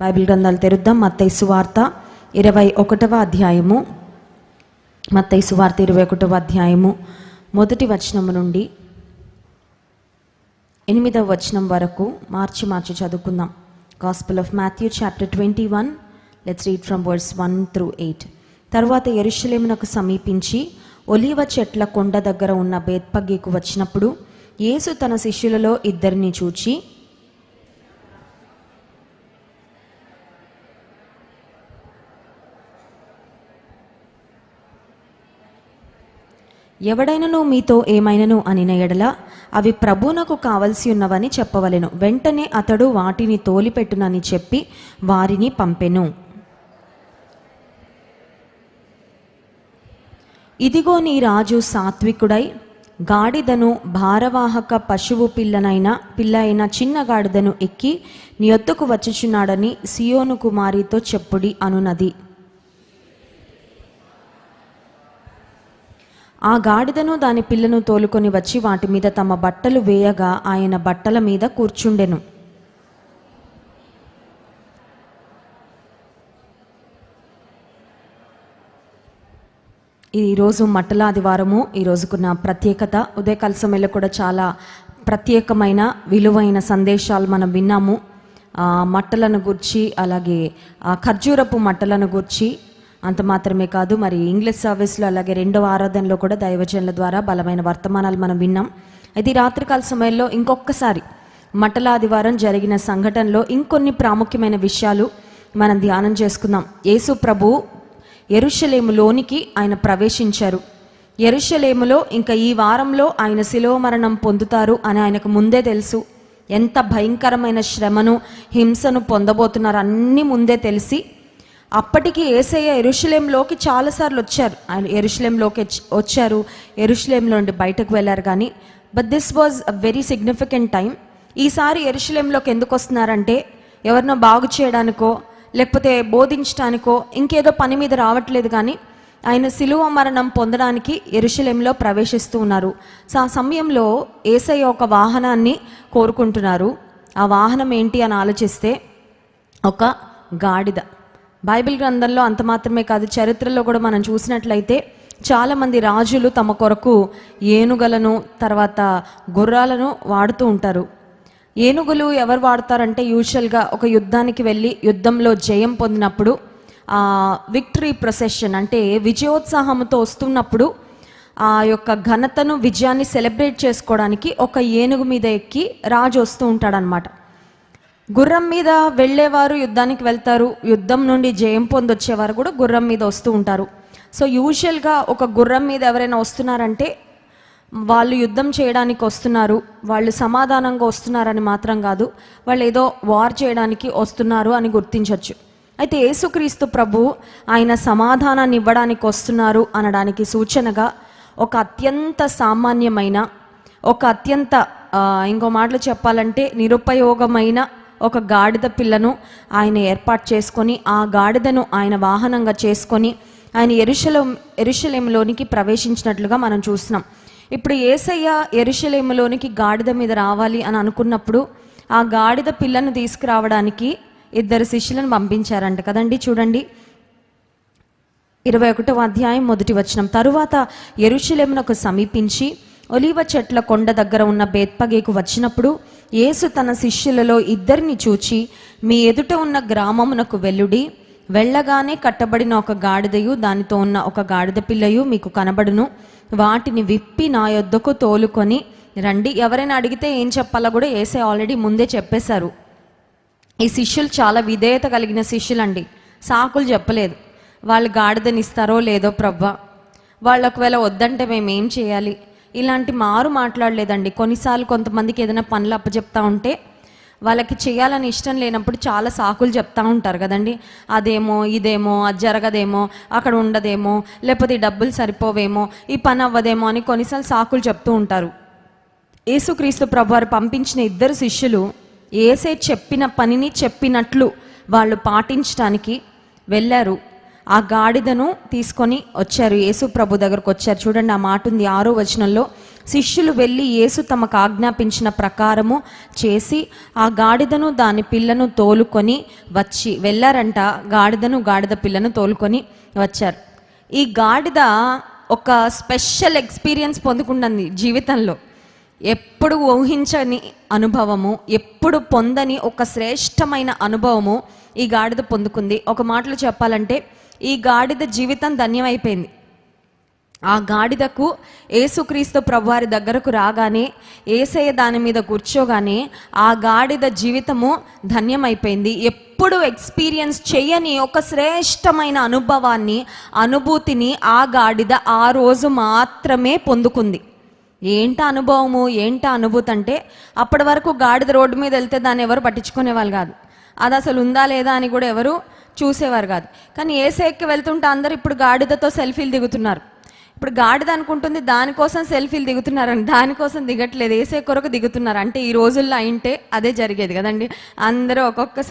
Bible గ్రంథాలు తెరుద్దాం. మత్తయి సువార్త 21వ అధ్యాయము. మత్తయి సువార్త 21వ అధ్యాయము మొదటి వచనము నుండి 8వ వచనం వరకు మార్చి చదువుకుందాం. Gospel of Matthew chapter 21. Let's read from verse 1 through 8. తర్వాత యెరూషలేమునకు సమీపించి ఒలీవ చెట్ల కొండ దగ్గర ఉన్న బేత్పగేకు వచ్చినప్పుడు యేసు తన శిష్యులలో ఇద్దరిని చూచి, ఎవడైనను మీతో ఏమైనను అనిన ఎడల అవి ప్రభువునకు కావలసి ఉన్నవని చెప్పవలెను. వెంటనే అతడు వాటిని తోలిపెట్టునని చెప్పి వారిని పంపెను. ఇదిగో నీ రాజు సాత్వికుడై గాడిదను భారవాహక పశువు పిల్ల అయిన చిన్న గాడిదను ఎక్కి నీ యొద్దకు వచ్చుచున్నాడని సియోను కుమారితో చెప్పుడి అనునది. ఆ గాడిదను దాని పిల్లను తోలుకొని వచ్చి వాటి మీద తమ బట్టలు వేయగా ఆయన బట్టల మీద కూర్చుండెను. ఈరోజు మట్టల ఆదివారము. ఈరోజుకున్న ప్రత్యేకత, ఉదయకాల సమయంలో కూడా చాలా ప్రత్యేకమైన విలువైన సందేశాలు మనం విన్నాము. మట్టలను గూర్చి, అలాగే ఖర్జూరపు మట్టలను గూర్చి. అంత మాత్రమే కాదు, మరి ఇంగ్లీష్ సర్వీస్లో అలాగే 2వ ఆరాధనలో కూడా దైవజనుల ద్వారా బలమైన వర్తమానాలు మనం విన్నాం. అయితే రాత్రికాల సమయంలో ఇంకొకసారి మట్టల ఆదివారం జరిగిన సంఘటనలో ఇంకొన్ని ప్రాముఖ్యమైన విషయాలు మనం ధ్యానం చేసుకుందాం. యేసు ప్రభు యెరూషలేములోనికి ఆయన ప్రవేశించారు. యెరూషలేములో ఇంకా ఈ వారంలో ఆయన శిలువ మరణం పొందుతారు అని ఆయనకు ముందే తెలుసు. ఎంత భయంకరమైన శ్రమను, హింసను పొందబోతున్నారు అన్నీ ముందే తెలిసి, అప్పటికి యేసయ్య యెరూషలేంలోకి చాలాసార్లు వచ్చారు. ఆయన యెరూషలేంలోకి వచ్చారు, యెరూషలేంలో నుండి బయటకు వెళ్ళారు. కానీ but this was a very significant time. ఈసారి యెరూషలేంలోకి ఎందుకు వస్తున్నారంటే ఎవరినో బాగు చేయడానికో లేకపోతే బోధించడానికో ఇంకేదో పని మీద రావట్లేదు. కానీ ఆయన శిలువ మరణం పొందడానికి యెరూషలేంలో ప్రవేశిస్తూ ఉన్నారు. సో ఆ సమయంలో యేసయ్య ఒక వాహనాన్ని కోరుకుంటున్నారు. ఆ వాహనం ఏంటి అని ఆలోచిస్తే ఒక గాడిద. బైబిల్ గ్రంథంలో అంత మాత్రమే కాదు, చరిత్రలో కూడా మనం చూసినట్లయితే చాలామంది రాజులు తమ కొరకు ఏనుగలను, తర్వాత గుర్రాలను వాడుతూ ఉంటారు. ఏనుగులు ఎవరు వాడతారంటే యూజువల్గా ఒక యుద్ధానికి వెళ్ళి యుద్ధంలో జయం పొందినప్పుడు విక్టరీ ప్రొసెషన్ అంటే విజయోత్సాహంతో వస్తున్నప్పుడు ఆ యొక్క ఘనతను, విజయాన్ని సెలబ్రేట్ చేసుకోవడానికి ఒక ఏనుగు మీద ఎక్కి రాజు వస్తూ ఉంటాడనమాట. గుర్రం మీద వెళ్ళేవారు యుద్ధానికి వెళ్తారు, యుద్ధం నుండి జయం పొందొచ్చేవారు కూడా గుర్రం మీద వస్తూ ఉంటారు. సో యూజువల్గా ఒక గుర్రం మీద ఎవరైనా వస్తున్నారంటే వాళ్ళు యుద్ధం చేయడానికి వస్తున్నారు, వాళ్ళు సమాధానంగా వస్తున్నారని మాత్రం కాదు, వాళ్ళు ఏదో వార్ చేయడానికి వస్తున్నారు అని గుర్తించవచ్చు. అయితే యేసుక్రీస్తు ప్రభు ఆయన సమాధానాన్ని ఇవ్వడానికి వస్తున్నారు అనడానికి సూచనగా ఒక అత్యంత సామాన్యమైన, ఒక అత్యంత ఇంకో మాటలు చెప్పాలంటే నిరుపయోగమైన ఒక గాడిద పిల్లను ఆయన ఏర్పాటు చేసుకొని, ఆ గాడిదను ఆయన వాహనంగా చేసుకొని ఆయన యెరూషలేములోనికి ప్రవేశించినట్లుగా మనం చూస్తున్నాం. ఇప్పుడు యేసయ్య యెరూషలేములోనికి గాడిద మీద రావాలి అని అనుకున్నప్పుడు ఆ గాడిద పిల్లను తీసుకురావడానికి 2 శిష్యులను పంపించారంట కదండి. చూడండి 21వ అధ్యాయం మొదటి వచనం. తరువాత యెరూషలేమునకు సమీపించి ఒలీవ చెట్ల కొండ దగ్గర ఉన్న బేత్పగేకు వచ్చినప్పుడు యేసు తన శిష్యులలో ఇద్దరిని చూచి, మీ ఎదుట ఉన్న గ్రామమునకు వెళ్ళుడి. వెళ్ళగానే కట్టబడిన ఒక గాడిదయు దానితో ఉన్న ఒక గాడిద పిల్లయు మీకు కనబడును. వాటిని విప్పి నా యొద్దకు తోలుకొని రండి. ఎవరైనా అడిగితే ఏం చెప్పాలో కూడా యేసే ఆల్రెడీ ముందే చెప్పేశారు. ఈ శిష్యులు చాలా విధేయత కలిగిన శిష్యులండి, సాకులు చెప్పలేదు. వాళ్ళు గాడిదనిస్తారో లేదో ప్రభా, వాళ్ళు ఒకవేళ వద్దంటే మేమేం చేయాలి, ఇలాంటి మారు మాట్లాడలేదండి. కొన్నిసార్లు కొంతమందికి ఏదైనా పనులు అప్పచెప్తా ఉంటే వాళ్ళకి చేయాలని ఇష్టం లేనప్పుడు చాలా సాకులు చెప్తా ఉంటారు కదండి. అదేమో, ఇదేమో, అది జరగదేమో, అక్కడ ఉండదేమో, లేకపోతే ఈ డబ్బులు సరిపోవేమో, ఈ పని అవ్వదేమో అని కొన్నిసార్లు సాకులు చెప్తూ ఉంటారు. యేసుక్రీస్తు ప్రభు వారు పంపించిన 2 శిష్యులు యేసే చెప్పిన పనిని చెప్పినట్లు వాళ్ళు పాటించడానికి వెళ్ళారు. ఆ గాడిదను తీసుకొని వచ్చారు, యేసు ప్రభు దగ్గరకు వచ్చారు. చూడండి, ఆ మాట ఉంది 6వ వచనంలో. శిష్యులు వెళ్ళి యేసు తమకు ఆజ్ఞాపించిన ప్రకారము చేసి ఆ గాడిదను దాని పిల్లను తోలుకొని వెళ్ళారంట. గాడిద పిల్లను తోలుకొని వచ్చారు. ఈ గాడిద ఒక స్పెషల్ ఎక్స్పీరియన్స్ పొందుకుంటుంది జీవితంలో. ఎప్పుడు ఊహించని అనుభవము, ఎప్పుడు పొందని ఒక శ్రేష్టమైన అనుభవము ఈ గాడిద పొందుకుంది. ఒక మాటలో చెప్పాలంటే ఈ గాడిద జీవితం ధన్యమైపోయింది. ఆ గాడిదకు యేసుక్రీస్తు ప్రభువారి దగ్గరకు రాగానే, యేసయ్య దాని మీద కూర్చోగానే ఆ గాడిద జీవితము ధన్యమైపోయింది. ఎప్పుడు ఎక్స్పీరియన్స్ చేయని ఒక శ్రేష్టమైన అనుభూతిని ఆ గాడిద ఆ రోజు మాత్రమే పొందుకుంది. ఏంట అనుభూతి అంటే, అప్పటి వరకు గాడిద రోడ్డు మీద వెళ్తే దాన్ని ఎవరు పట్టించుకునేవాళ్ళు కాదు. అది అసలు ఉందా లేదా అని కూడా ఎవరు చూసేవారు కాదు. కానీ యేసయ్యకి వెళ్తుంటే అందరూ ఇప్పుడు గాడిదతో సెల్ఫీలు దిగుతున్నారు. ఇప్పుడు గాడిద అనుకుంటుంది దానికోసం సెల్ఫీలు దిగుతున్నారని, దానికోసం దిగట్లేదు, యేసయ్య కొరకు దిగుతున్నారు. అంటే ఈ రోజుల్లో అయింటే అదే జరిగేది కదండి. అందరూ ఒక్కొక్క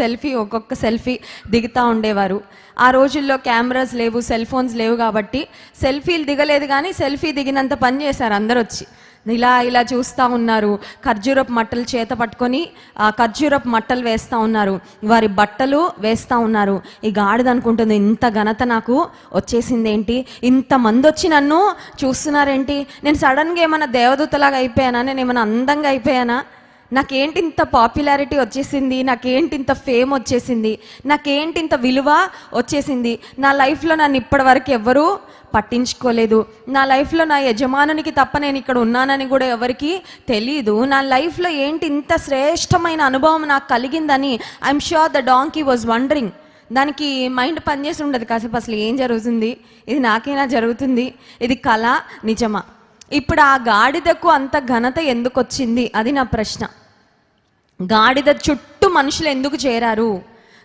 సెల్ఫీ దిగుతూ ఉండేవారు. ఆ రోజుల్లో కెమెరాస్ లేవు, సెల్ ఫోన్స్ లేవు కాబట్టి సెల్ఫీలు దిగలేదు, కానీ సెల్ఫీ దిగినంత పని చేశారు. అందరూ వచ్చి ఇలా చూస్తూ ఉన్నారు. ఖర్జూరపు మట్టలు చేత పట్టుకొని ఖర్జూరపు మట్టలు వేస్తూ ఉన్నారు, వారి బట్టలు వేస్తూ ఉన్నారు. ఈ గాడిద అనుకుంటుంది, ఇంత ఘనత నాకు వచ్చేసింది ఏంటి, ఇంతమంది వచ్చి నన్ను చూస్తున్నారేంటి, నేను సడన్గా ఏమైనా దేవదూతలాగా అయిపోయానా, నేను ఏమైనా అందంగా అయిపోయానా, నాకేంటి ఇంత పాపులారిటీ వచ్చేసింది, నాకేంటి ఇంత ఫేమ్ వచ్చేసింది, నాకేంటి ఇంత విలువ వచ్చేసింది, నా లైఫ్లో నన్ను ఇప్పటివరకు ఎవ్వరూ పట్టించుకోలేదు, నా లైఫ్లో నా యజమానునికి తప్ప నేను ఇక్కడ ఉన్నానని కూడా ఎవరికి తెలీదు, నా లైఫ్లో ఏంటి ఇంత శ్రేష్టమైన అనుభవం నాకు కలిగిందని I'm sure the donkey was wondering. దానికి మైండ్ పనిచేసి ఉండదు కాసేపు, అసలు ఏం జరుగుతుంది, ఇది నాకేనా జరుగుతుంది, ఇది కళ నిజమా. ఇప్పుడు ఆ గాడిదకు అంత ఘనత ఎందుకు వచ్చింది, అది నా ప్రశ్న. గాడిద చుట్టూ మనుషులు ఎందుకు చేరారు,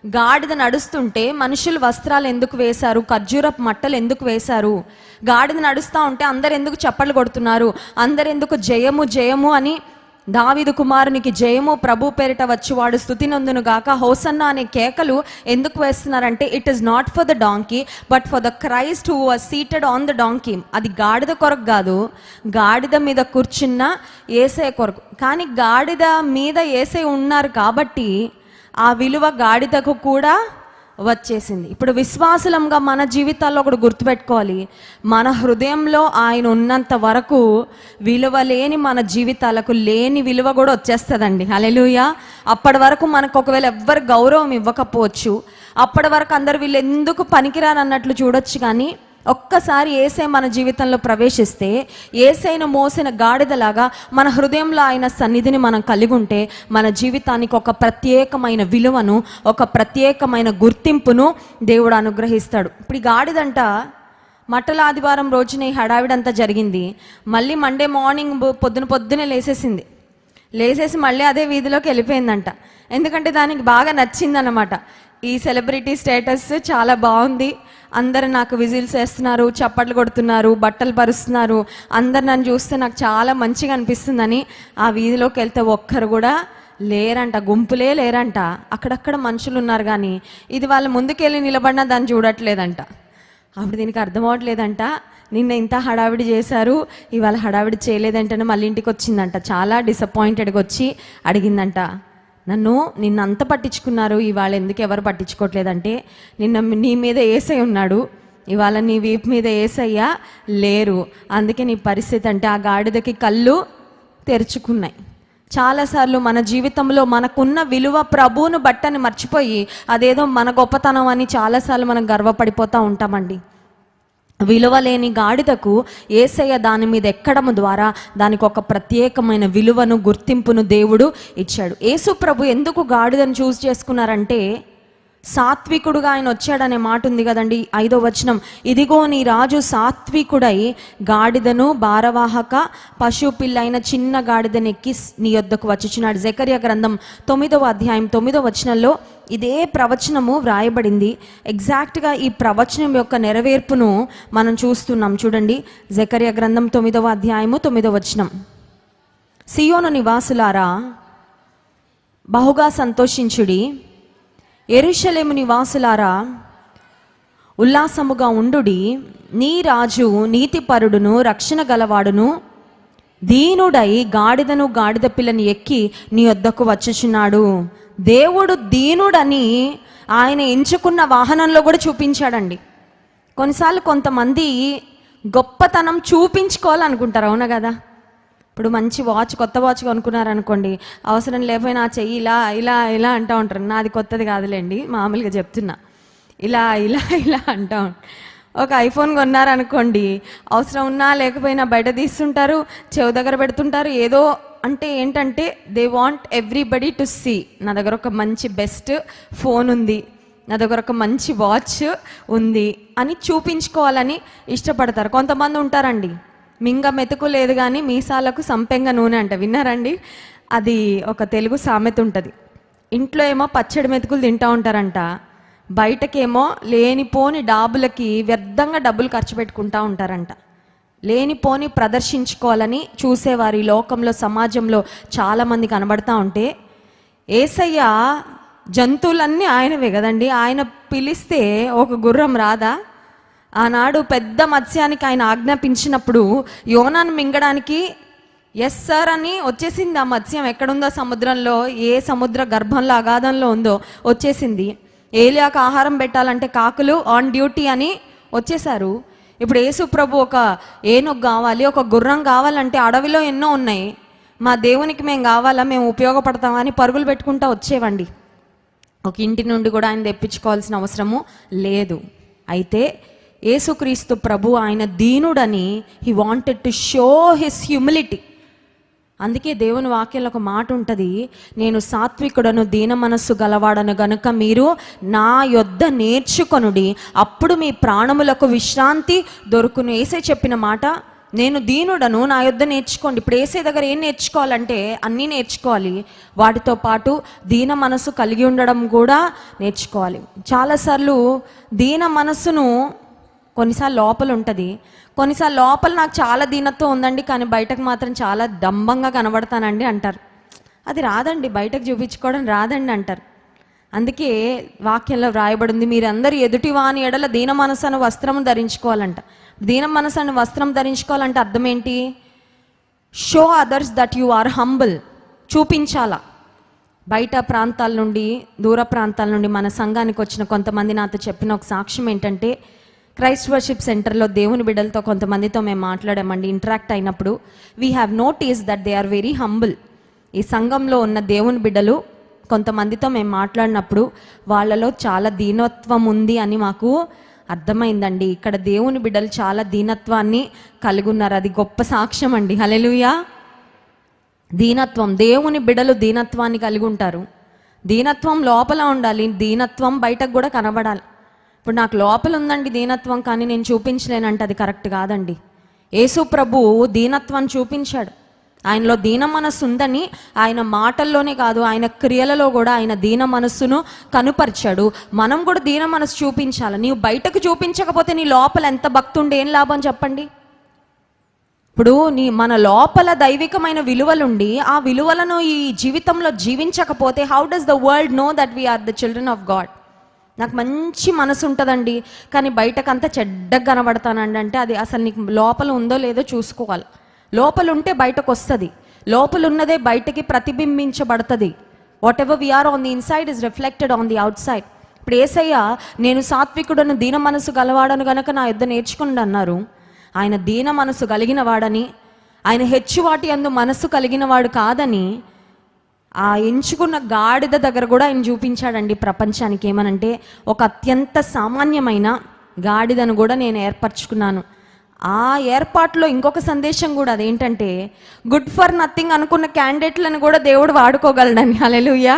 గాడిద నడుస్తుంటే మనుషులు వస్త్రాలు ఎందుకు వేశారు, ఖర్జూరపు మట్టలు ఎందుకు వేశారు, గాడిద నడుస్తూ ఉంటే అందరు ఎందుకు చప్పట్లు కొడుతున్నారు, అందరు ఎందుకు జయము జయము అని, దావీదు కుమారునికి జయము, ప్రభు పేరిట వచ్చువాడు స్తుతి నొందును గాక, హోసన్నా అనే కేకలు ఎందుకు వేస్తున్నారంటే it is not for the donkey but for the Christ who was seated on the donkey. అది గాడిద కొరకు కాదు, గాడిద మీద కూర్చున్న యేసయ్య కొరకు. కానీ గాడిద మీద యేసయ్య ఉన్నారు కాబట్టి ఆ విలువ గాడిదకు కూడా వచ్చేసింది. ఇప్పుడు విశ్వాసులంగా మన జీవితాల్లో ఒకటి గుర్తుపెట్టుకోవాలి, మన హృదయంలో ఆయన ఉన్నంత వరకు విలువ లేని మన జీవితాలకు లేని విలువ కూడా వచ్చేస్తుందండి. హల్లెలూయా. అప్పటి వరకు మనకు ఒకవేళ ఎవ్వరు గౌరవం ఇవ్వకపోవచ్చు, అప్పటి వరకు అందరు వీళ్ళు ఎందుకు పనికిరాని అన్నట్లు చూడొచ్చు, కానీ ఒక్కసారి యేసయ్య మన జీవితంలో ప్రవేశిస్తే, యేసయ్యను మోసిన గాడిదలాగా మన హృదయంలో ఆయన సన్నిధిని మనం కలిగి ఉంటే మన జీవితానికి ఒక ప్రత్యేకమైన విలువను, ఒక ప్రత్యేకమైన గుర్తింపును దేవుడు అనుగ్రహిస్తాడు. ఇప్పుడు ఈ గాడిదంట మట్టల ఆదివారం రోజున ఈ హడావిడంతా జరిగింది. మళ్ళీ మండే మార్నింగ్ పొద్దునే లేసేసి మళ్ళీ అదే వీధిలోకి వెళ్ళిపోయిందంట. ఎందుకంటే దానికి బాగా నచ్చిందన్నమాట. ఈ సెలబ్రిటీ స్టేటస్ చాలా బాగుంది, అందరు నాకు విజిల్స్ వేస్తున్నారు, చప్పట్లు కొడుతున్నారు, బట్టలు పరుస్తున్నారు, అందరు నన్ను చూస్తే నాకు చాలా మంచిగా అనిపిస్తుందని ఆ వీధిలోకి వెళ్తే ఒక్కరు కూడా లేరంట, గుంపులే లేరంట. అక్కడక్కడ మనుషులు ఉన్నారు, కానీ ఇది వాళ్ళ ముందుకెళ్ళి నిలబడినా దాన్ని చూడట్లేదంట. అప్పుడు దీనికి అర్థం అవ్వట్లేదంట, నిన్న ఇంత హడావిడి చేశారు, ఇవాళ హడావిడి చేయలేదంటేనే మళ్ళీ ఇంటికి వచ్చిందంట. చాలా డిసప్పాయింటెడ్గా వచ్చి అడిగిందంట, నిన్న అంత పట్టించుకున్నారు, ఇవాళ ఎందుకు ఎవరు పట్టించుకోవట్లేదంటే, నిన్న నీ మీద యేసయ్య ఉన్నాడు, ఇవాళ నీ వీపు మీద యేసయ్య లేరు, అందుకే నీ పరిస్థితి. అంటే ఆ గాడిదకి కళ్ళు తెరుచుకున్నాయి. చాలాసార్లు మన జీవితంలో మనకున్న విలువ ప్రభువును బట్టని మర్చిపోయి అదేదో మన గొప్పతనం అని చాలాసార్లు మనం గర్వపడిపోతూ ఉంటామండి. విలువ లేని గాడిదకు యేసయ్య దాని మీద ఎక్కడము ద్వారా దానికి ఒక ప్రత్యేకమైన విలువను, గుర్తింపును దేవుడు ఇచ్చాడు. యేసు ప్రభు ఎందుకు గాడిదను చూస్ చేసుకున్నారంటే, సాత్వికుడుగా ఆయన వచ్చాడనే మాట ఉంది కదండి. 5వ వచనం, ఇదిగో నీ రాజు సాత్వికుడై గాడిదను భారవాహక పశు పిల్లైన చిన్న గాడిదను ఎక్కి నీ యొద్దకు వచ్చుచున్నాడు. జకర్యా గ్రంథం 9వ అధ్యాయం 9వ వచనంలో ఇదే ప్రవచనము వ్రాయబడింది. ఎగ్జాక్ట్గా ఈ ప్రవచనం యొక్క నెరవేర్పును మనం చూస్తున్నాం. చూడండి, జకర్యా గ్రంథం 9వ అధ్యాయము 9వ వచనం, సియోను నివాసులారా బహుగా సంతోషించుడి, యెరూషలేము నివాసులారా ఉల్లాసముగా ఉండుడి, నీ రాజు నీతిపరుడును రక్షణ గలవాడును దీనుడై గాడిదను గాడిద పిల్లని ఎక్కి నీ వద్దకు వచ్చుచున్నాడు. దేవుడు దీనుడని ఆయన ఎంచుకున్న వాహనంలో కూడా చూపించాడండి. కొన్నిసార్లు కొంతమంది గొప్పతనం చూపించుకోవాలనుకుంటారు, అవునా కదా? ఇప్పుడు మంచి వాచ్, కొత్త వాచ్ కొనుక్కున్నారనుకోండి, అవసరం లేకపోయినా ఆ చెయ్యి ఇలా ఇలా ఇలా అంటూ ఉంటారు. నాది కొత్తది కాదులేండి, మామూలుగా చెప్తున్నా. ఇలా ఇలా ఇలా అంటూ ఒక ఐఫోన్ కొన్నారనుకోండి, అవసరం ఉన్నా లేకపోయినా బయట తీస్తుంటారు, చెవు దగ్గర పెడుతుంటారు. ఏదో అంటే ఏంటంటే they want everybody to see, నా దగ్గర ఒక మంచి బెస్ట్ ఫోన్ ఉంది, నా దగ్గర ఒక మంచి వాచ్ ఉంది అని చూపించుకోవాలని ఇష్టపడతారు. కొంతమంది ఉంటారండి, మింగ మెతుకు లేదు కానీ మీసాలకు సంపెంగ నూనె అంట, విన్నారండి? అది ఒక తెలుగు సామెత ఉంటుంది. ఇంట్లో ఏమో పచ్చడి మెతుకులు తింటూ ఉంటారంట, బయటకేమో లేనిపోని డాబులకి వ్యర్థంగా డబ్బులు ఖర్చు పెట్టుకుంటూ ఉంటారంట. లేనిపోని ప్రదర్శించుకోవాలని చూసేవారు ఈ లోకంలో, సమాజంలో చాలామంది కనబడతా ఉంటే, యేసయ్య జంతువులన్నీ ఆయనవే కదండి. ఆయన పిలిస్తే ఒక గుర్రం రాదా? ఆనాడు పెద్ద మత్స్యానికి ఆయన ఆజ్ఞాపించినప్పుడు యోనాను మింగడానికి ఎస్ సార్ అని వచ్చేసింది. ఆ మత్స్యం ఎక్కడుందో సముద్రంలో, ఏ సముద్ర గర్భంలో అగాధంలో ఉందో వచ్చేసింది. ఏలియాకు ఆహారం పెట్టాలంటే కాకులు ఆన్ డ్యూటీ అని వచ్చేసారు. ఇప్పుడు యేసు ప్రభు ఒక ఏనుగు కావాలి, ఒక గుర్రం కావాలంటే అడవిలో ఎన్నో ఉన్నాయి, మా దేవునికి మేము కావాలా, మేము ఉపయోగపడతామని పరుగులు పెట్టుకుంటూ వచ్చేవండి. ఒక ఇంటి నుండి కూడా ఆయన తెప్పించుకోవాల్సిన అవసరము లేదు. అయితే యేసుక్రీస్తు ప్రభు ఆయన దీనుడని he wanted to show his humility. అందుకే దేవుని వాక్యంలో ఒక మాట ఉంటుంది, నేను సాత్వికుడను దీన మనస్సు గలవాడను గనుక మీరు నా యొద్ద నేర్చుకొనుడి, అప్పుడు మీ ప్రాణములకు విశ్రాంతి దొరుకును. యేసే చెప్పిన మాట, నేను దీనుడను, నా యొద్ద నేర్చుకోండి. ఇప్పుడు యేసే దగ్గర ఏం నేర్చుకోవాలంటే అన్నీ నేర్చుకోవాలి, వాటితో పాటు దీన మనస్సు కలిగి ఉండడం కూడా నేర్చుకోవాలి. చాలాసార్లు దీన మనస్సును కొన్నిసార్లు లోపల ఉంటుంది, కొన్నిసార్లు లోపల నాకు చాలా దీనత్వం ఉందండి కానీ బయటకు మాత్రం చాలా దంబంగా కనబడతానండి అంటారు. అది రాదండి, బయటకు చూపించుకోవడం రాదండి అంటారు. అందుకే వాక్యంలో వ్రాయబడింది, మీరందరూ ఎదుటి వాని ఎడల దీన మనసు అనే వస్త్రం ధరించుకోవాలంట. దీన మనసు అనే వస్త్రం ధరించుకోవాలంటే అర్థం ఏంటి? Show others that you are humble, చూపించాలా. బయట ప్రాంతాల నుండి, దూర ప్రాంతాల నుండి మన సంఘానికి వచ్చిన కొంతమంది నాతో చెప్పిన ఒక సాక్ష్యం ఏంటంటే, క్రైస్ట్ వర్షిప్ సెంటర్లో దేవుని బిడ్డలతో కొంతమందితో మేము మాట్లాడామండి. ఇంటరాక్ట్ అయినప్పుడు we have notice that they are very humble. ఈ సంఘంలో ఉన్న దేవుని బిడ్డలు కొంతమందితో మేము మాట్లాడినప్పుడు వాళ్ళలో చాలా దీనత్వం ఉంది అని మాకు అర్థమైందండి. ఇక్కడ దేవుని బిడ్డలు చాలా దీనత్వాన్ని కలిగి ఉన్నారు, అది గొప్ప సాక్ష్యం అండి. హల్లెలూయా. దీనత్వం, దేవుని బిడ్డలు దీనత్వాన్ని కలిగి ఉంటారు. దీనత్వం లోపల ఉండాలి, దీనత్వం బయటకు కూడా కనబడాలి. ఇప్పుడు నాకు లోపల ఉందండి దీనత్వం కానీ నేను చూపించలేనంటే అది కరెక్ట్ కాదండి. యేసు ప్రభు దీనత్వాన్ని చూపించాడు. ఆయనలో దీన మనస్సు ఉందని ఆయన మాటల్లోనే కాదు, ఆయన క్రియలలో కూడా ఆయన దీన మనస్సును కనుపరిచాడు. మనం కూడా దీన మనస్సు చూపించాలి. నీవు బయటకు చూపించకపోతే నీ లోపల ఎంత భక్తి ఉండే ఏం లాభం చెప్పండి? ఇప్పుడు మన లోపల దైవికమైన విలువలుండి ఆ విలువలను ఈ జీవితంలో జీవించకపోతే how does the world know that we are the children of God? నాకు మంచి మనసు ఉంటుందండి కానీ బయటకంతా చెడ్డగా కనబడతానండి అంటే అది అసలు నీకు లోపల ఉందో లేదో చూసుకోవాలి. లోపల ఉంటే బయటకు వస్తుంది, లోపల ఉన్నదే బయటకి ప్రతిబింబించబడుతుంది. Whatever we are on the inside is reflected on the outside. ఇప్పుడు యేసయ్య నేను సాత్వికుడను దీన మనసు గలవాడను గనక నా యుద్ధ నేర్చుకుని అన్నారు. ఆయన దీన మనసు కలిగిన వాడని, ఆయన హెచ్చువాటి అందు మనస్సు కలిగిన వాడు కాదని ఆ ఎంచుకున్న గాడిద దగ్గర కూడా ఆయన చూపించాడండి ప్రపంచానికి. ఏమనంటే ఒక అత్యంత సామాన్యమైన గాడిదను కూడా నేను ఏర్పరచుకున్నాను. ఆ ఏర్పాటులో ఇంకొక సందేశం కూడా, అదేంటంటే గుడ్ ఫర్ నథింగ్ అనుకున్న క్యాండిడేట్లను కూడా దేవుడు వాడుకోగలడని. హల్లెలూయా.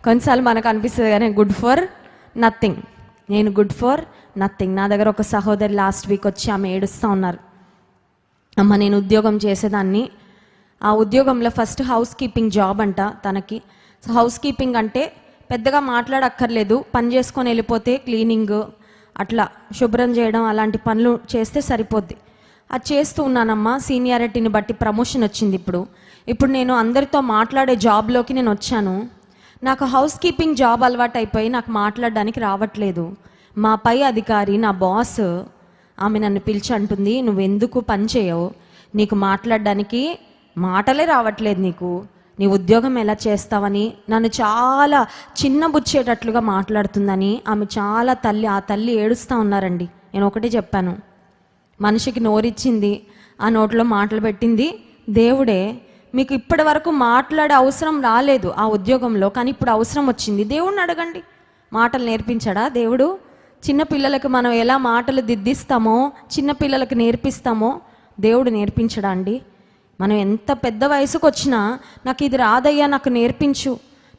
కొన్నిసార్లు మనకు అనిపిస్తుంది కానీ గుడ్ ఫర్ నథింగ్, నేను గుడ్ ఫర్ నథింగ్. నా దగ్గర ఒక సహోదరి లాస్ట్ వీక్ వచ్చి ఆమె ఏడుస్తూ ఉన్నారు, అమ్మ నేను ఉద్యోగం చేసేదాన్ని, ఆ ఉద్యోగంలో ఫస్ట్ హౌస్ కీపింగ్ జాబ్ అంట తనకి. సో హౌస్ కీపింగ్ అంటే పెద్దగా మాట్లాడక్కర్లేదు, పని చేసుకొని వెళ్ళిపోతే క్లీనింగ్ అట్లా శుభ్రం చేయడం అలాంటి పనులు చేస్తే సరిపోద్ది. అది చేస్తూ ఉన్నానమ్మా, సీనియారిటీని బట్టి ప్రమోషన్ వచ్చింది. ఇప్పుడు నేను అందరితో మాట్లాడే జాబ్లోకి నేను వచ్చాను. నాకు హౌస్ కీపింగ్ జాబ్ అలవాటు అయిపోయి నాకు మాట్లాడడానికి రావట్లేదు. మా పై అధికారి, నా బాస్, ఆమె నన్ను పిలిచి అంటుంది, నువ్వెందుకు పని చేయవు, నీకు మాట్లాడడానికి మాటలే రావట్లేదు, నీ ఉద్యోగం ఎలా చేస్తావని నన్ను చాలా చిన్నబుచ్చేటట్లుగా మాట్లాడుతుందని ఆ తల్లి ఏడుస్తూ ఉన్నారండి. నేను ఒకటే చెప్పాను, మనిషికి నోరిచ్చింది, ఆ నోట్లో మాటలు పెట్టింది దేవుడే. మీకు ఇప్పటి వరకు మాట్లాడే అవసరం రాలేదు ఆ ఉద్యోగంలో, కానీ ఇప్పుడు అవసరం వచ్చింది. దేవుడిని అడగండి, మాటలు నేర్పించాడా దేవుడు? చిన్నపిల్లలకు మనం ఎలా మాటలు దిద్దిస్తామో, చిన్నపిల్లలకు నేర్పిస్తామో దేవుడు నేర్పించడా అండి? మనం ఎంత పెద్ద వయసుకు వచ్చినా నాకు ఇది రాదయ్యా, నాకు నేర్పించు,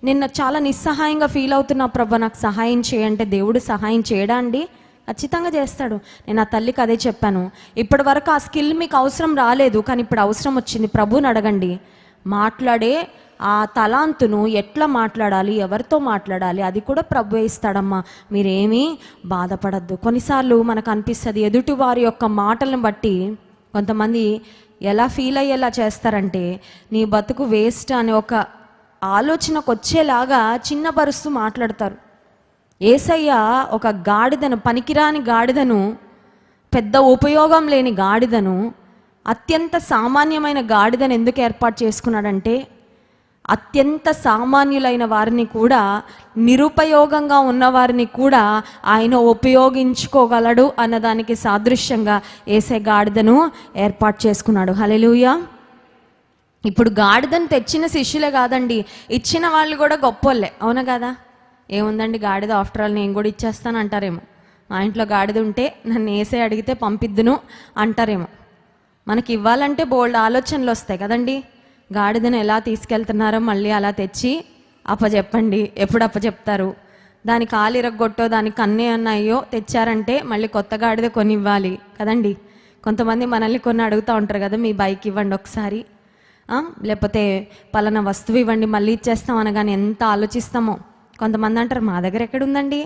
నిన్న చాలా నిస్సహాయంగా ఫీల్ అవుతున్నా ప్రభా, నాకు సహాయం చేయంటే దేవుడు సహాయం చేయడా అండి? ఖచ్చితంగా చేస్తాడు. నేను ఆ తల్లికి అదే చెప్పాను, ఇప్పటి వరకు ఆ స్కిల్ మీకు అవసరం రాలేదు, కానీ ఇప్పుడు అవసరం వచ్చింది. ప్రభువుని అడగండి, మాట్లాడే ఆ తలాంతును ఎట్లా మాట్లాడాలి, ఎవరితో మాట్లాడాలి, అది కూడా ప్రభువే ఇస్తాడమ్మా, మీరేమీ బాధపడద్దు. కొన్నిసార్లు మనకు అనిపిస్తుంది, ఎదుటి వారి యొక్క మాటలను బట్టి కొంతమంది ఎలా ఫీల్ అయ్యేలా చేస్తారంటే, నీ బతుకు వేస్ట్ అనే ఒక ఆలోచనకు వచ్చేలాగా చిన్నపరుస్తూ మాట్లాడతారు. యేసయ్య ఒక గాడిదను, పనికిరాని గాడిదను, పెద్ద ఉపయోగం లేని గాడిదను, అత్యంత సామాన్యమైన గాడిదను ఎందుకు ఏర్పాటు చేసుకున్నాడంటే, అత్యంత సామాన్యులైన వారిని కూడా, నిరుపయోగంగా ఉన్నవారిని కూడా ఆయన ఉపయోగించుకోగలడు అన్నదానికి సాదృశ్యంగా యేసయ్య గాడిదను ఏర్పాటు చేసుకున్నాడు. హల్లెలూయా. ఇప్పుడు గాడిదను తెచ్చిన శిష్యులే కాదండి, ఇచ్చిన వాళ్ళు కూడా గొప్పోళ్ళే, అవునా కదా? ఏముందండి గాడిద, ఆఫ్టర్ ఆల్ నేను కూడా ఇచ్చేస్తాను అంటారేమో. మా ఇంట్లో గాడిద ఉంటే నన్ను యేసయ్య అడిగితే పంపిద్దును అంటారేమో. మనకి ఇవ్వాలంటే బోల్డ్ ఆలోచనలు వస్తాయి కదండి. గాడిదను ఎలా తీసుకెళ్తున్నారో మళ్ళీ అలా తెచ్చి అప్పచెప్పండి, ఎప్పుడు అప్పచెప్తారు, దాని కాలు ఇరగొట్టో దాని కన్నే అన్నాయో తెచ్చారంటే మళ్ళీ కొత్త గాడిద కొని ఇవ్వాలి కదండి. కొంతమంది మనల్ని కొన్ని అడుగుతూ ఉంటారు కదా, మీ బైక్ ఇవ్వండి ఒకసారి, లేకపోతే పలానా వస్తువు ఇవ్వండి మళ్ళీ ఇచ్చేస్తాం అనగానే ఎంత ఆలోచిస్తామో. కొంతమంది అంటారు, మా దగ్గర ఎక్కడుందండి,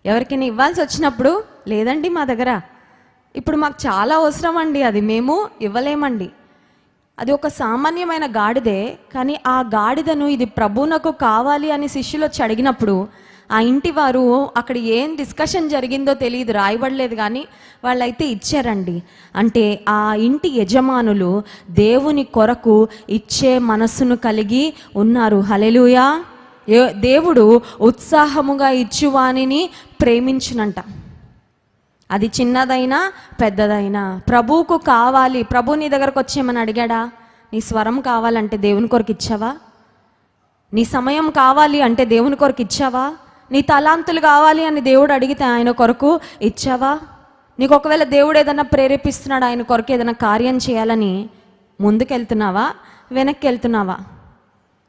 ఎవరికైనా ఇవ్వాల్సి వచ్చినప్పుడు లేదండి మా దగ్గర, ఇప్పుడు మాకు చాలా అవసరం అండి, అది మేము ఇవ్వలేమండి. అది ఒక సామాన్యమైన గాడిదే, కానీ ఆ గాడిదను ఇది ప్రభువునకు కావాలి అని శిష్యులు వచ్చి అడిగినప్పుడు ఆ ఇంటి వారు, అక్కడ ఏం డిస్కషన్ జరిగిందో తెలియదు, రాయబడలేదు, కానీ వాళ్ళైతే ఇచ్చారండి. అంటే ఆ ఇంటి యజమానులు దేవుని కొరకు ఇచ్చే మనస్సును కలిగి ఉన్నారు. హల్లెలూయా. దేవుడు ఉత్సాహముగా ఇచ్చువానిని ప్రేమించునంట. అది చిన్నదైనా పెద్దదైనా ప్రభువుకు కావాలి. ప్రభు నీ దగ్గరకు వచ్చేమని అడిగాడా? నీ స్వరం కావాలంటే దేవుని కొరకు ఇచ్చావా? నీ సమయం కావాలి అంటే దేవుని కొరకు ఇచ్చావా? నీ తలాంతులు కావాలి అని దేవుడు అడిగితే ఆయన కొరకు ఇచ్చావా? నీకు ఒకవేళ దేవుడు ఏదైనా ప్రేరేపిస్తున్నాడు ఆయన కొరకు ఏదైనా కార్యం చేయాలని, ముందుకెళ్తున్నావా వెనక్కి వెళ్తున్నావా?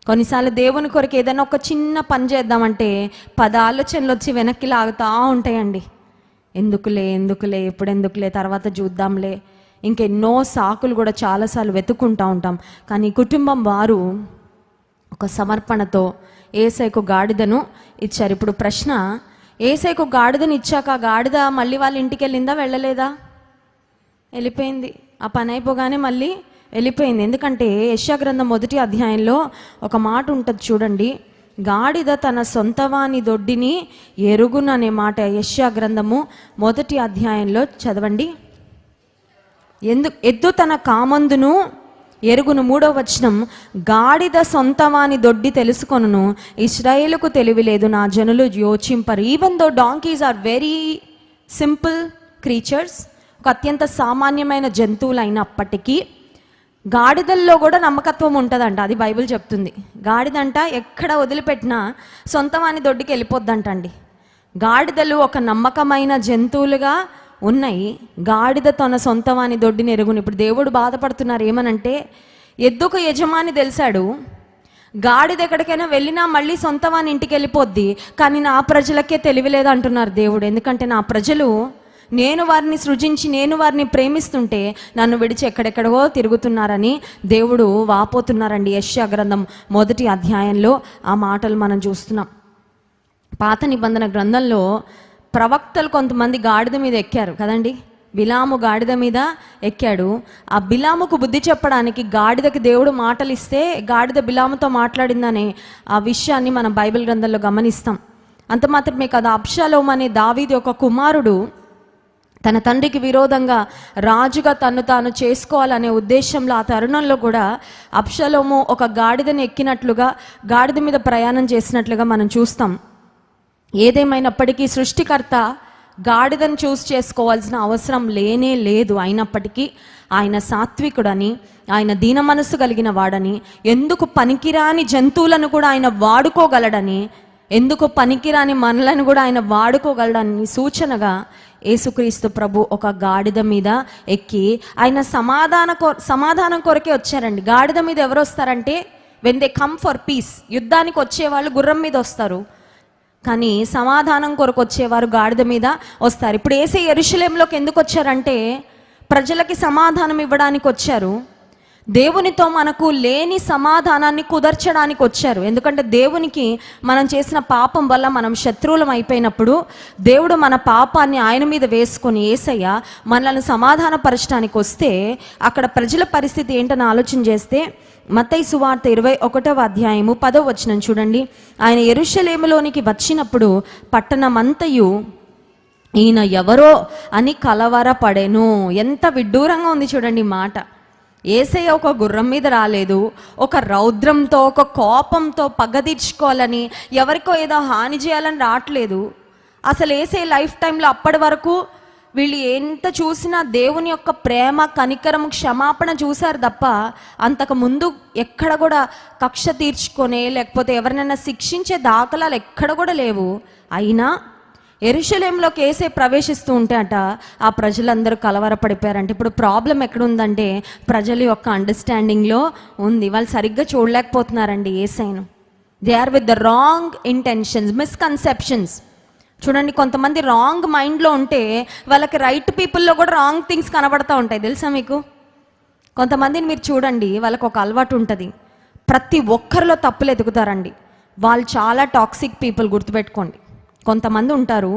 కొన్నిసార్లు దేవుని కొరకు ఏదైనా ఒక చిన్న పని చేద్దామంటే 10 ఆలోచనలు వచ్చి వెనక్కి లాగుతూ ఉంటాయండి. ఎందుకులే ఎప్పుడెందుకులే, తర్వాత చూద్దాంలే, ఇంకెన్నో సాకులు కూడా చాలాసార్లు వెతుక్కుంటూ ఉంటాం. కానీ కుటుంబం వారు ఒక సమర్పణతో యేసయ్యకు గాడిదను ఇచ్చారు. ఇప్పుడు ప్రశ్న, యేసయ్యకు గాడిదను ఇచ్చాక గాడిద మళ్ళీ వాళ్ళ ఇంటికి వెళ్ళిందా, వెళ్ళలేదా? వెళ్ళిపోయింది. ఆ పని అయిపోగానే మళ్ళీ వెళ్ళిపోయింది. ఎందుకంటే యెషయా గ్రంథం 1వ అధ్యాయంలో ఒక మాట ఉంటుంది చూడండి, గాడిద తన సొంతవాని దొడ్డిని ఎరుగును అనే మాట యెషయా గ్రంథము 1వ అధ్యాయంలో చదవండి. ఎద్దు తన కామందును ఎరుగును. 3వ వచనం, గాడిద సొంతవాని దొడ్డి తెలుసుకొనును, ఇశ్రాయేలుకు తెలివి లేదు, నా జనులు యోచింపరు. Even though donkeys are very simple creatures, ఒక అత్యంత సామాన్యమైన జంతువులు అయినప్పటికీ గాడిదల్లో కూడా నమ్మకత్వం ఉంటుందంట. అది బైబిల్ చెప్తుంది. గాడిదంట ఎక్కడ వదిలిపెట్టినా సొంతవాని దొడ్డికి వెళ్ళిపోద్దంట అండి. గాడిదలు ఒక నమ్మకమైన జంతువులుగా ఉన్నాయి. గాడిద తన సొంతవాని దొడ్డిని ఎరుగును. ఇప్పుడు దేవుడు బాధపడుతున్నారు ఏమనంటే, ఎద్దుకు యజమాని తెలిసాడు, గాడిద ఎక్కడికైనా వెళ్ళినా మళ్ళీ సొంతవాని ఇంటికి వెళ్ళిపోద్ది, కానీ నా ప్రజలకే తెలివిలేదు అంటున్నారు దేవుడు. ఎందుకంటే నా ప్రజలు, నేను వారిని సృజించి నేను వారిని ప్రేమిస్తుంటే నన్ను విడిచి ఎక్కడెక్కడో తిరుగుతున్నారని దేవుడు వాపోతున్నారండి. యెషయా గ్రంథం 1వ అధ్యాయంలో ఆ మాటలు మనం చూస్తున్నాం. పాత నిబంధన గ్రంథంలో ప్రవక్తలు కొంతమంది గాడిద మీద ఎక్కారు కదండి. బిలాము గాడిద మీద ఎక్కాడు. ఆ బిలాముకు బుద్ధి చెప్పడానికి గాడిదకి దేవుడు మాటలు ఇస్తే గాడిద బిలాముతో మాట్లాడిందనే ఆ విషయాన్ని మనం బైబిల్ గ్రంథంలో గమనిస్తాం. అంత మాత్రమే కదా, అబ్షాలోము అనే దావీదు ఒక కుమారుడు తన తండ్రికి విరోధంగా రాజుగా తను తాను చేసుకోవాలనే ఉద్దేశంలో ఆ తరుణంలో కూడా అబ్షలోము ఒక గాడిదని ఎక్కినట్లుగా, గాడిద మీద ప్రయాణం చేసినట్లుగా మనం చూస్తాం. ఏదేమైనప్పటికీ సృష్టికర్త గాడిదను చూస్ చేసుకోవాల్సిన అవసరం లేనే లేదు. అయినప్పటికీ ఆయన సాత్వికుడని, ఆయన దీన మనస్సు కలిగిన వాడని, ఎందుకు పనికిరాని జంతువులను కూడా ఆయన వాడుకోగలడని, ఎందుకు పనికిరాని మనలను కూడా ఆయన వాడుకోగలడని సూచనగా యేసుక్రీస్తు ప్రభు ఒక గాడిద మీద ఎక్కి ఆయన సమాధానం కొరకే వచ్చారండి. గాడిద మీద ఎవరు వస్తారంటే when they come for piece, యుద్ధానికి వచ్చేవాళ్ళు గుర్రం మీద వస్తారు, కానీ సమాధానం కొరకు వచ్చేవారు గాడిద మీద వస్తారు. ఇప్పుడు యేసయ్య యెరూషలేములోకి ఎందుకు వచ్చారంటే ప్రజలకి సమాధానం ఇవ్వడానికి వచ్చారు. దేవునితో మనకు లేని సమాధానాన్ని కుదర్చడానికి వచ్చారు. ఎందుకంటే దేవునికి మనం చేసిన పాపం వల్ల మనం శత్రువులం అయిపోయినప్పుడు దేవుడు మన పాపాన్ని ఆయన మీద వేసుకొని యేసయ్య మనల్ని సమాధానపరచడానికి వస్తే అక్కడ ప్రజల పరిస్థితి ఏంటని ఆలోచన చేస్తే మత్తయి సువార్త 21వ అధ్యాయము 10వ వచనం చూడండి. ఆయన యెరూషలేములోనికి వచ్చినప్పుడు పట్టణమంతయు ఈయన ఎవరో అని కలవరపడెను. ఎంత విడ్డూరంగా ఉంది చూడండి మాట. యేసయ్య ఒక గుర్రం మీద రాలేదు, ఒక రౌద్రంతో, ఒక కోపంతో పగ తీర్చుకోవాలని, ఎవరికో ఏదో హాని చేయాలని రావట్లేదు. అసలు యేసయ్య లైఫ్ టైంలో అప్పటి వరకు వీళ్ళు ఎంత చూసినా దేవుని యొక్క ప్రేమ, కనికరం, క్షమాపణ చూశారు తప్ప అంతకు ముందు ఎక్కడ కూడా కక్ష తీర్చుకొని లేకపోతే ఎవరినైనా శిక్షించే దాఖలాలు ఎక్కడ కూడా లేవు. అయినా యెరూషలేములోకి యేసయ్య ప్రవేశిస్తూ ఉంటే అట ఆ ప్రజలందరూ కలవరపడిపోయారంటే ఇప్పుడు ప్రాబ్లం ఎక్కడుందంటే ప్రజల యొక్క అండర్స్టాండింగ్లో ఉంది. వాళ్ళు సరిగ్గా చూడలేకపోతున్నారండి యేసయ్యను. They are with the wrong intentions, misconceptions. చూడండి, కొంతమంది రాంగ్ మైండ్లో ఉంటే వాళ్ళకి రైట్ పీపుల్లో కూడా రాంగ్ థింగ్స్ కనబడతా ఉంటాయి. తెలుసా మీకు? కొంతమందిని మీరు చూడండి, వాళ్ళకు ఒక అలవాటు ఉంటుంది, ప్రతి ఒక్కరిలో తప్పులు ఎదుగుతారండి. వాళ్ళు చాలా టాక్సిక్ పీపుల్, గుర్తుపెట్టుకోండి. కొంతమంది ఉంటారు,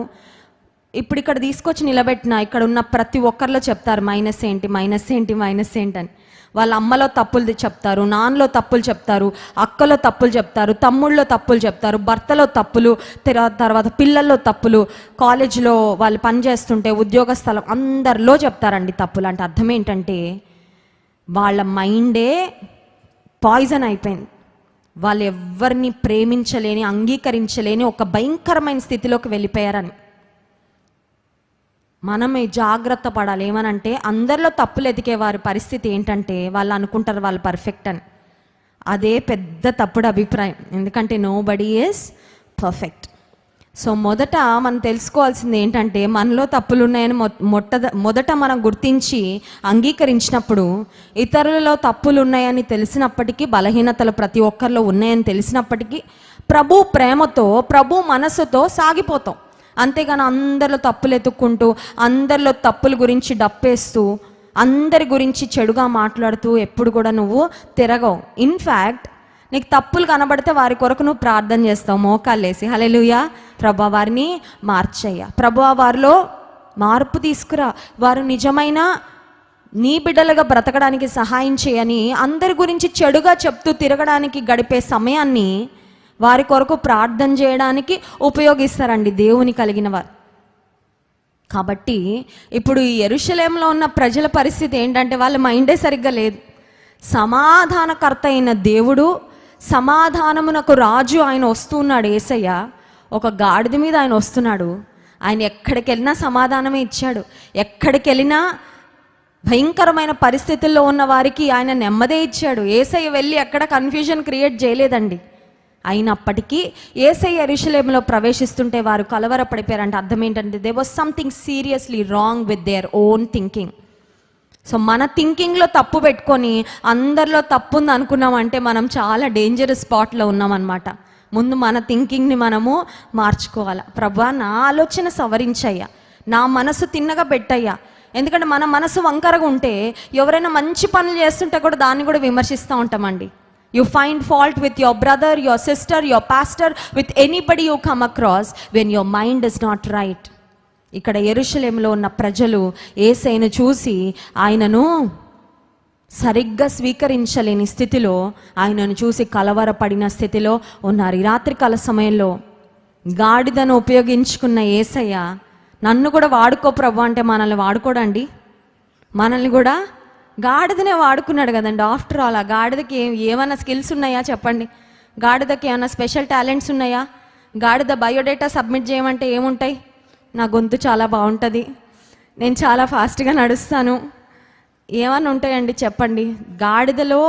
ఇప్పుడు ఇక్కడ తీసుకొచ్చి నిలబెట్టిన ఇక్కడ ఉన్న ప్రతి ఒక్కరిలో చెప్తారు మైనస్ ఏంటి, మైనస్ ఏంటి, మైనస్ ఏంటని. వాళ్ళ అమ్మలో తప్పులు చెప్తారు, నాన్నలో తప్పులు చెప్తారు, అక్కలో తప్పులు చెప్తారు, తమ్ముళ్ళలో తప్పులు చెప్తారు, భర్తలో తప్పులు, తర్వాత పిల్లల్లో తప్పులు, కాలేజీలో వాళ్ళు పనిచేస్తుంటే ఉద్యోగ స్థలం అందరిలో చెప్తారండి తప్పులు. అంటే అర్థం ఏంటంటే వాళ్ళ మైండే పాయిజన్ అయిపోయింది. వాళ్ళు ఎవరిని ప్రేమించలేని, అంగీకరించలేని ఒక భయంకరమైన స్థితిలోకి వెళ్ళిపోయారని. మనమే జాగ్రత్త పడాలి. ఏమనంటే అందరిలో తప్పులు ఎదిగే వారి పరిస్థితి ఏంటంటే వాళ్ళు అనుకుంటారు వాళ్ళు పర్ఫెక్ట్ అని. అదే పెద్ద తప్పుడు అభిప్రాయం. ఎందుకంటే నోబడీ ఈజ్ పర్ఫెక్ట్. సో మొదట మనం తెలుసుకోవాల్సింది ఏంటంటే మనలో తప్పులు ఉన్నాయని మొదట మనం గుర్తించి అంగీకరించినప్పుడు, ఇతరులలో తప్పులు ఉన్నాయని తెలిసినప్పటికీ, బలహీనతలు ప్రతి ఒక్కరిలో ఉన్నాయని తెలిసినప్పటికీ ప్రభు ప్రేమతో, ప్రభు మనసుతో సాగిపోతాం. అంతేగాని అందరిలో తప్పులు ఎత్తుక్కుంటూ, అందరిలో తప్పుల గురించి డప్పేస్తూ, అందరి గురించి చెడుగా మాట్లాడుతూ ఎప్పుడు కూడా నువ్వు తిరగవు. ఇన్ఫ్యాక్ట్ నీకు తప్పులు కనబడితే వారి కొరకు నువ్వు ప్రార్థన చేస్తావు మోకాళ్ళేసి, హల్లెలూయా, ప్రభువా వారిని మార్చయ్యా, ప్రభువా వారిలో మార్పు తీసుకురా, వారు నిజమైన నీ బిడ్డలుగా బ్రతకడానికి సహాయం చేయని అందరి గురించి చెడుగా చెప్తూ తిరగడానికి గడిపే సమయాన్ని వారి కొరకు ప్రార్థన చేయడానికి ఉపయోగిస్తారండి దేవుని కలిగిన వారు. కాబట్టి ఇప్పుడు ఈ యెరూషలేములో ఉన్న ప్రజల పరిస్థితి ఏంటంటే వాళ్ళ మైండే సరిగ్గా లేదు. సమాధానకర్త అయిన దేవుడు, సమాధానమునకు రాజు ఆయన వస్తున్నాడు. యేసయ్య ఒక గాడిద మీద ఆయన వస్తున్నాడు. ఆయన ఎక్కడికి వెళ్ళినా సమాధానమే ఇచ్చాడు. ఎక్కడికి వెళ్ళినా భయంకరమైన పరిస్థితుల్లో ఉన్న వారికి ఆయన నెమ్మదే ఇచ్చాడు. యేసయ్య వెళ్ళి ఎక్కడ కన్ఫ్యూజన్ క్రియేట్ చేయలేదండి. అయినప్పటికీ యేసయ్య యెరూషలేములో ప్రవేశిస్తుంటే వారు కలవరపడిపోయారంటే అర్థం ఏంటంటే they was something seriously wrong with their own thinking. So మన థింకింగ్లో తప్పు పెట్టుకొని అందరిలో తప్పు ఉంది అనుకున్నామంటే మనం చాలా డేంజరస్ స్పాట్లో ఉన్నామన్నమాట. ముందు మన థింకింగ్ని మనము మార్చుకోవాలి. ప్రభువా నా ఆలోచన సవరించయ్యా, నా మనసు తిన్నగా పెట్టయ్యా. ఎందుకంటే మన మనసు వంకరగా ఉంటే ఎవరైనా మంచి పనులు చేస్తుంటే కూడా దాన్ని కూడా విమర్శిస్తూ ఉంటామండి. You find fault with your brother, your sister, your pastor, with anybody you come across when your mind is not right. ఇక్కడ యెరూషలేములో ఉన్న ప్రజలు యేసయ్యను చూసి ఆయనను సరిగ్గా స్వీకరించలేని స్థితిలో, ఆయనను చూసి కలవరపడిన స్థితిలో ఉన్నారు. ఈ రాత్రికాల సమయంలో గాడిదను ఉపయోగించుకున్న యేసయ్య నన్ను కూడా వాడుకో ప్రభు అంటే మనల్ని వాడుకోడండి. మనల్ని కూడా గాడిదనే వాడుకున్నాడు కదండి. ఆఫ్టర్ ఆల్ ఆ గాడిదకి ఏమైనా స్కిల్స్ ఉన్నాయా చెప్పండి? గాడిదకి ఏమైనా స్పెషల్ టాలెంట్స్ ఉన్నాయా? గాడిద బయోడేటా సబ్మిట్ చేయమంటే ఏముంటాయి? నా గొంతు చాలా బాగుంటుంది, నేను చాలా ఫాస్ట్గా నడుస్తాను, ఏమన్నా ఉంటాయండి చెప్పండి? గాడిదలో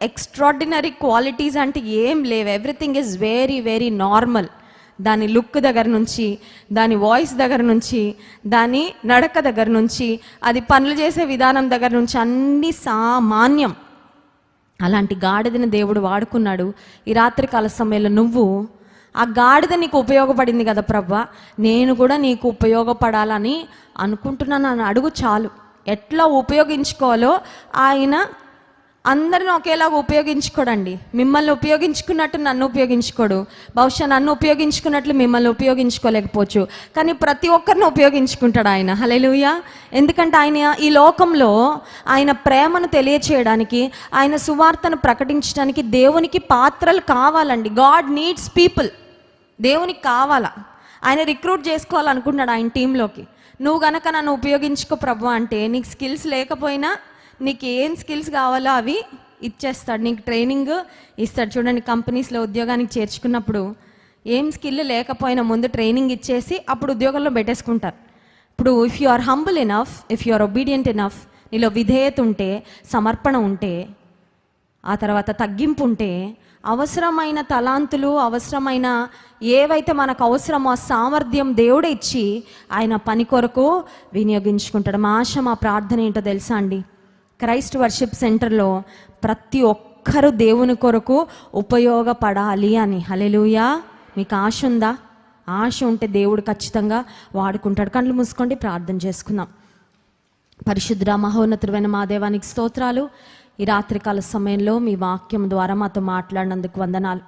ఎక్స్ట్రాడినరీ క్వాలిటీస్ అంటే ఏం లేవు. Everything is very very normal. దాని లుక్ దగ్గర నుంచి, దాని వాయిస్ దగ్గర నుంచి, దాని నడక దగ్గర నుంచి, అది పనులు చేసే విధానం దగ్గర నుంచి అన్నీ సామాన్యం. అలాంటి గాడిదని దేవుడు వాడుకున్నాడు. ఈ రాత్రికాల సమయంలో నువ్వు ఆ గాడిద నీకు ఉపయోగపడింది కదా ప్రభా, నేను కూడా నీకు ఉపయోగపడాలని అనుకుంటున్నాను అని అడుగు చాలు. ఎట్లా ఉపయోగించుకోవాలో ఆయన అందరిని ఒకేలాగా ఉపయోగించుకోడండి. మిమ్మల్ని ఉపయోగించుకున్నట్టు నన్ను ఉపయోగించుకోడు. బహుశా నన్ను ఉపయోగించుకున్నట్లు మిమ్మల్ని ఉపయోగించుకోలేకపోవచ్చు, కానీ ప్రతి ఒక్కరిని ఉపయోగించుకుంటాడు ఆయన. హల్లెలూయా. ఎందుకంటే ఆయన ఈ లోకంలో ఆయన ప్రేమను తెలియచేయడానికి, ఆయన సువార్తను ప్రకటించడానికి దేవునికి పాత్రలు కావాలండి. God needs people. దేవునికి కావాలా, ఆయన రిక్రూట్ చేసుకోవాలనుకుంటున్నాడు ఆయన టీంలోకి. నువ్వు గనక నన్ను ఉపయోగించుకో ప్రభు అంటే, నీకు స్కిల్స్ లేకపోయినా నీకు ఏం స్కిల్స్ కావాలో అవి ఇచ్చేస్తాడు, నీకు ట్రైనింగ్ ఇస్తాడు. చూడండి, కంపెనీస్లో ఉద్యోగానికి చేర్చుకున్నప్పుడు ఏం స్కిల్ లేకపోయినా ముందు ట్రైనింగ్ ఇచ్చేసి అప్పుడు ఉద్యోగంలో పెట్టేసుకుంటారు. ఇప్పుడు if you are humble enough, if you are obedient enough, నీలో విధేయత ఉంటే, సమర్పణ ఉంటే, ఆ తర్వాత తగ్గింపు ఉంటే, అవసరమైన తలాంతులు, అవసరమైన ఏవైతే మనకు అవసరమో ఆ సామర్థ్యం దేవుడే ఇచ్చి ఆయన పని కొరకు వినియోగించుకుంటాడు. మా ఆశ, మా ప్రార్థన ఏంటో తెలుసా అండి? క్రైస్ట్ వర్షిప్ సెంటర్లో ప్రతి ఒక్కరూ దేవుని కొరకు ఉపయోగపడాలి అని. హల్లెలూయా. మీకు ఆశ ఉందా? ఆశ ఉంటే దేవుడు ఖచ్చితంగా వాడుకుంటాడు. కళ్ళు మూసుకోండి, ప్రార్థన చేసుకుందాం. పరిశుద్ధ మహోన్నతుడైన మా దేవానికి స్తోత్రాలు. ఈ రాత్రికాల సమయంలో మీ వాక్యం ద్వారా మాతో మాట్లాడినందుకు వందనాలు.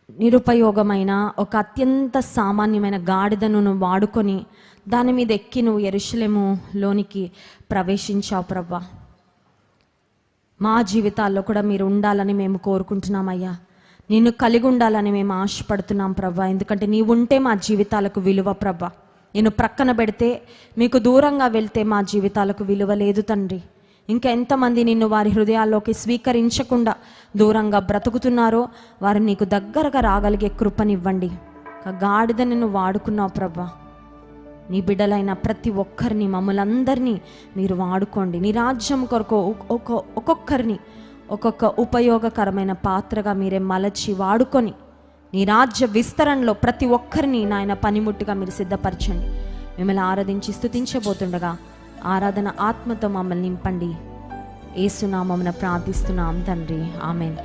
నిరుపయోగమైన ఒక అత్యంత సామాన్యమైన గాడిదను నువ్వు వాడుకొని దాని మీద ఎక్కి నువ్వు యెరూషలేములోనికి ప్రవేశించావు ప్రభా. మా జీవితాల్లో కూడా మీరు ఉండాలని మేము కోరుకుంటున్నామయ్యా. నిన్ను కలిగి ఉండాలని మేము ఆశపడుతున్నాం ప్రభా. ఎందుకంటే నీవు ఉంటే మా జీవితాలకు విలువ ప్రభా. నేను ప్రక్కన పెడితే, మీకు దూరంగా వెళ్తే మా జీవితాలకు విలువ లేదు తండ్రి. ఇంకా ఎంతమంది నిన్ను వారి హృదయాల్లోకి స్వీకరించకుండా దూరంగా బ్రతుకుతున్నారో వారు నీకు దగ్గరగా రాగలిగే కృపనివ్వండి. గాడిద నిన్ను వాడుకున్నావు ప్రభా. నీ బిడ్డలైన ప్రతి ఒక్కరిని, మమ్మల్ందరినీ మీరు వాడుకోండి. నీ రాజ్యం కొరకు ఒక్కొక్కరిని ఒక్కొక్క ఉపయోగకరమైన పాత్రగా మీరే మలచి వాడుకొని నీ రాజ్య విస్తరణలో ప్రతి ఒక్కరిని నాయన పనిముట్టుగా మీరు సిద్ధపరచండి. మిమ్మల్ని ఆరాధించి స్తుతించబోతుండగా ఆరాధన ఆత్మతో మమ్మల్ని నింపండి. యేసు నామమున ప్రార్థిస్తున్నాం తండ్రి, ఆమేన్.